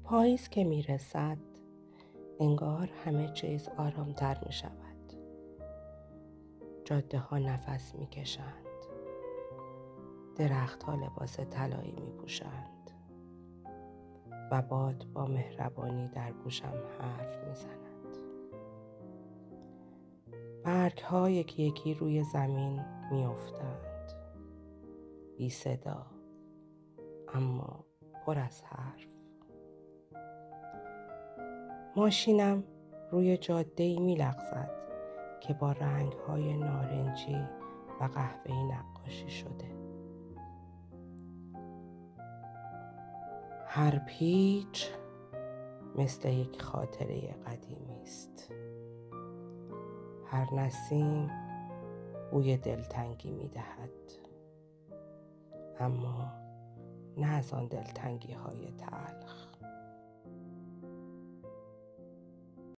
پاییز که میرسد انگار همه چیز آرامتر می شود. جاده ها نفس می کشند. درخت ها لباس طلایی می پوشند و باد با مهربانی در گوشم حرف می زند. برگ ها یکی یکی روی زمین می افتند. بی صدا اما پر از حرف. ماشینم روی جاده‌ای می‌لغزد که با رنگ‌های نارنجی و قهوه‌ای نقاشی شده. هر پیچ مثل یک خاطره قدیمی است. هر نسیم بوی دلتنگی می‌دهد، اما نه از آن دلتنگی‌های تلخ.